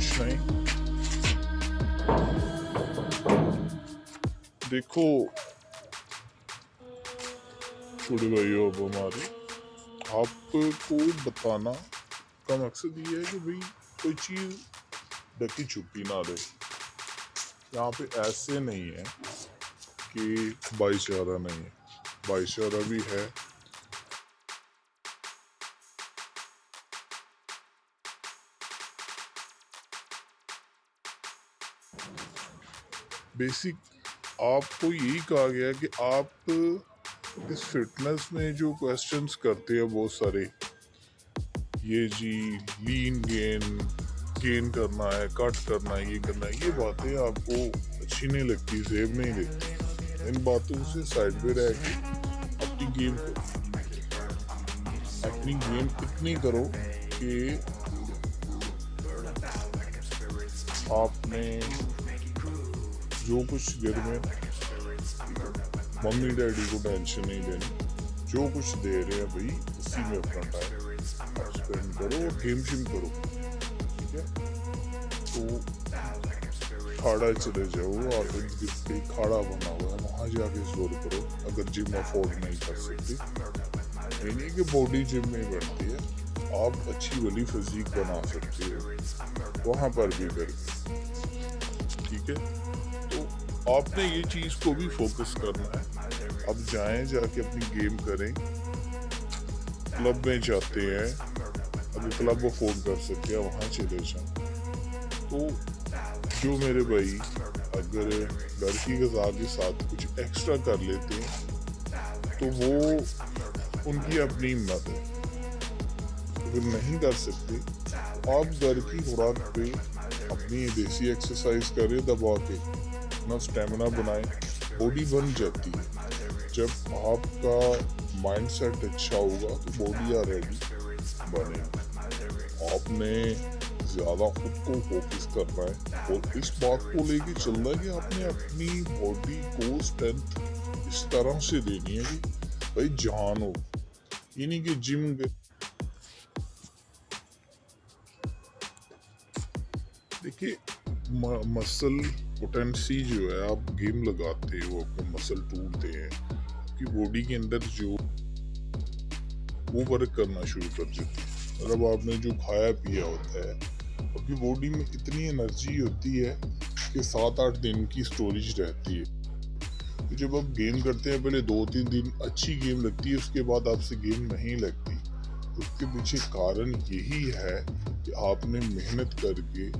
कुछ नहीं। देखो छोटे भाइयों, अब हमारे आपको बताना का मकसद ये है कि भाई कोई चीज़ ढकी छुपी ना रहे। यहाँ पे ऐसे नहीं है कि भाईचारा नहीं है, भाईचारा भी है। बेसिक आपको यही कहा गया है कि आप इस फिटनेस में जो क्वेश्चंस करते हैं बहुत सारे, ये जी लीन गेन करना है, कट करना है, ये करना है, ये बातें आपको अच्छी नहीं लगती, जेब नहीं लगती। इन बातों से साइड पे रह के अपनी गेम करो, अपनी गेम इतनी करो कि आपने जो कुछ घर में मम्मी डैडी को टेंशन नहीं देनी, जो कुछ दे रहे हैं भाई उसी में अपना टाइम स्पेंड करो और गेम शिम करो, ठीक है। तो खाड़ा चले जाओ, और खाड़ा बना हुआ है वहाँ जाके जोर करो अगर जिम अफोर्ड नहीं कर सकते। नहीं कि बॉडी जिम में बढ़ती है, आप अच्छी वाली फिजिक बना सकते हो वहाँ पर भी करके, ठीक है। तो आपने ये चीज़ को भी फोकस करना है। अब जाएं, जाके अपनी गेम करें, क्लब में जाते हैं, अगर क्लब अफोर्ड कर सकते हैं वहाँ चले जाएं। तो जो मेरे भाई अगर घर की ग़िज़ा के साथ कुछ एक्स्ट्रा कर लेते हैं तो वो उनकी अपनी हिम्मत है। अगर नहीं कर सकते, आप घर की खुराक पे अपनी देसी एक्सरसाइज करें, दबा के अपना स्टेमिना बनाएं, बॉडी बन जाती है। जब आपका माइंड सेट अच्छा होगा तो बॉडी ऑलरेडी बनेगी। आपने ज़्यादा खुद को फोकस करना है और इस बात को लेके चलना है कि आपने अपनी बॉडी को स्ट्रेंथ इस तरह से देनी है कि भाई जान हो, ये नहीं कि जिम देखिए मसल पोटेंसी जो है, आप गेम लगाते हो आपको मसल टूटते हैं, आपकी बॉडी के अंदर जो वो वर्क करना शुरू कर देती है। मतलब आपने जो खाया पिया होता है, आपकी बॉडी में इतनी एनर्जी होती है कि 7-8 दिन की स्टोरेज रहती है। तो जब आप गेम करते हैं, पहले 2-3 दिन अच्छी गेम लगती है, उसके बाद आपसे गेम नहीं लगती। उसके पीछे कारण यही है कि आपने मेहनत करके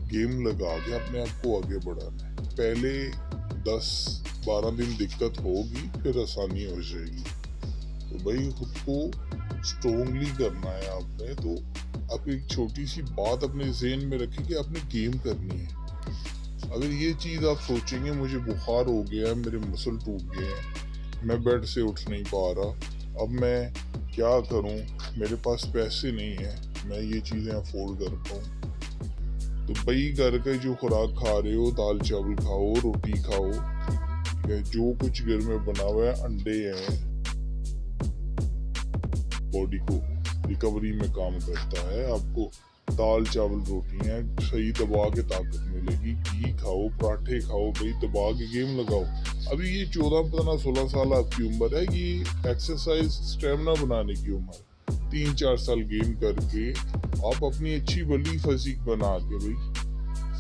गेम लगा के अपने आप को आगे बढ़ाना है। पहले 10-12 दिन दिक्कत होगी, फिर आसानी हो जाएगी। तो भाई खुद को स्ट्रोंगली करना है आपने। तो आप एक छोटी सी बात अपने ज़हन में रखें कि आपने गेम करनी है। अगर ये चीज़ आप सोचेंगे मुझे बुखार हो गया, मेरे मसल टूट गए हैं, मैं बेड से उठ नहीं पा रहा, अब मैं क्या करूं, मेरे पास पैसे नहीं है मैं ये चीज़ें अफोर्ड कर पाऊँ, तो भाई घर का जो खुराक खा रहे हो, दाल चावल खाओ, रोटी खाओ, जो कुछ घर में बना हुआ है, अंडे हैं, बॉडी को रिकवरी में काम करता है। आपको दाल चावल रोटी है सही दबा के ताकत मिलेगी। घी खाओ, पराठे खाओ, भाई दबा के गेम लगाओ। अभी ये 14-15-16 साल आपकी उम्र है, ये एक्सरसाइज स्टेमिना बनाने की उम्र। 3-4 साल गेम करके आप अपनी अच्छी बली फिजिक बना के भाई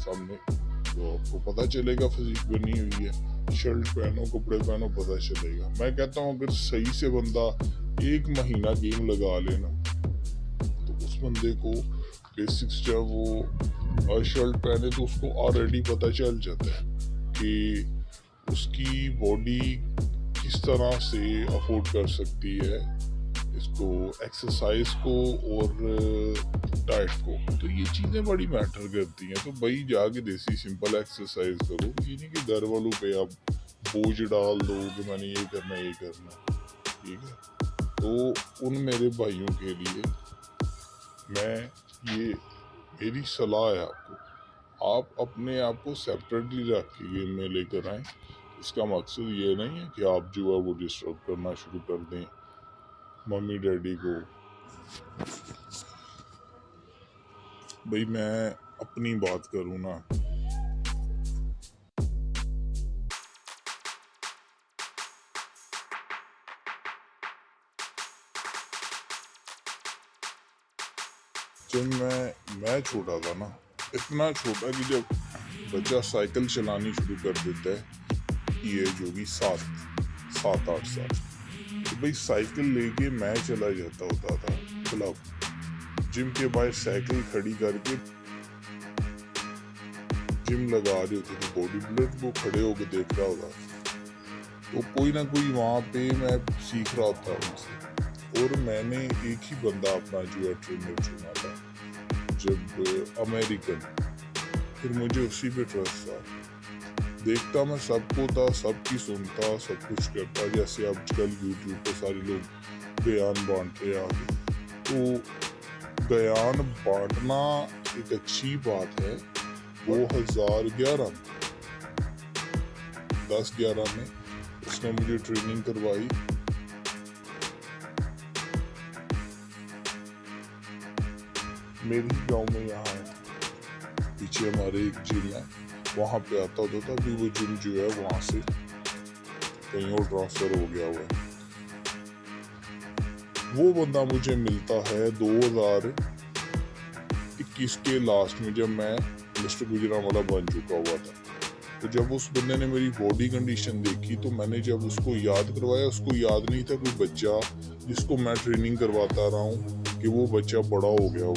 सामने तो आपको पता चलेगा फिजिक बनी हुई है। शर्ट पहनो, कपड़े पहनो, पता चलेगा। मैं कहता हूँ अगर सही से बंदा 1 महीना गेम लगा लेना तो उस बंदे को बेसिक्स जब वो शर्ट पहने तो उसको ऑलरेडी पता चल जाता है कि उसकी बॉडी किस तरह से अफोर्ड कर सकती है इसको, एक्सरसाइज को और डाइट को। तो ये चीज़ें बड़ी मैटर करती हैं। तो भाई जाके देसी सिंपल एक्सरसाइज करो, ये नहीं कि घर वालों पे आप बोझ डाल दो कि मैंने ये करना, ठीक है। तो उन मेरे भाइयों के लिए ये मेरी सलाह है आपको, आप अपने आप को सेपरेटली रख के गेम में लेकर आएँ। इसका मकसद ये नहीं है कि आप जो है वो डिस्टर्ब करना शुरू कर दें मम्मी डैडी को। भाई मैं अपनी बात करूँ ना, जब मैं छोटा था ना, इतना छोटा कि जब बच्चा साइकिल चलानी शुरू कर देता है, ये जो भी 7-8 साल, तो भाई साइकिल लेके मैं चला जाता होता था क्लब। जिम के बाहर साइकिल खड़ी करके जिम लगा रहे होते थे बॉडी बिल्डर, वो खड़े होकर देख रहा होता, तो कोई ना कोई वहाँ पे मैं सीख रहा था उनसे। और मैंने एक ही बंदा अपना जो है ट्रेनर चुना था, जब अमेरिकन, फिर मुझे उसी पे ट्रस्ट था। देखता मैं सबको था, सबकी सुनता, सब कुछ करता, जैसे आजकल यूट्यूब पे सारे लोग बयान बांट रहे आगे। तो बयान बांटना एक अच्छी बात है। 2011 10-11 में उसने मुझे ट्रेनिंग करवाई। मेरे ही गांव में यहाँ पीछे हमारे एक जिम है, वहाँ पे आता होता था। अभी वो जिम जो है वहाँ से कहीं और ट्रांसफर हो गया हुआ है। वो बंदा मुझे मिलता है 2021 के लास्ट में, जब मैं मिस्टर गुजरांवाला बन चुका हुआ था। तो जब उस बंदे ने मेरी बॉडी कंडीशन देखी, तो मैंने जब उसको याद करवाया, उसको याद नहीं था कोई बच्चा जिसको मैं ट्रेनिंग करवाता रहा हूँ कि वो बच्चा बड़ा हो गया हो।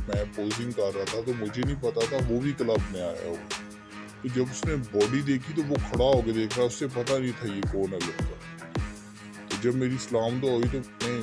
मैं पोजिंग कर रहा था, तो मुझे नहीं पता था वो भी क्लब में आया हो। तो जब उसने बॉडी देखी तो वो खड़ा होकर देख रहा, उससे पता नहीं था ये कौन है लड़का। तो जब मेरी सलाम दुआ हुई तो मैंने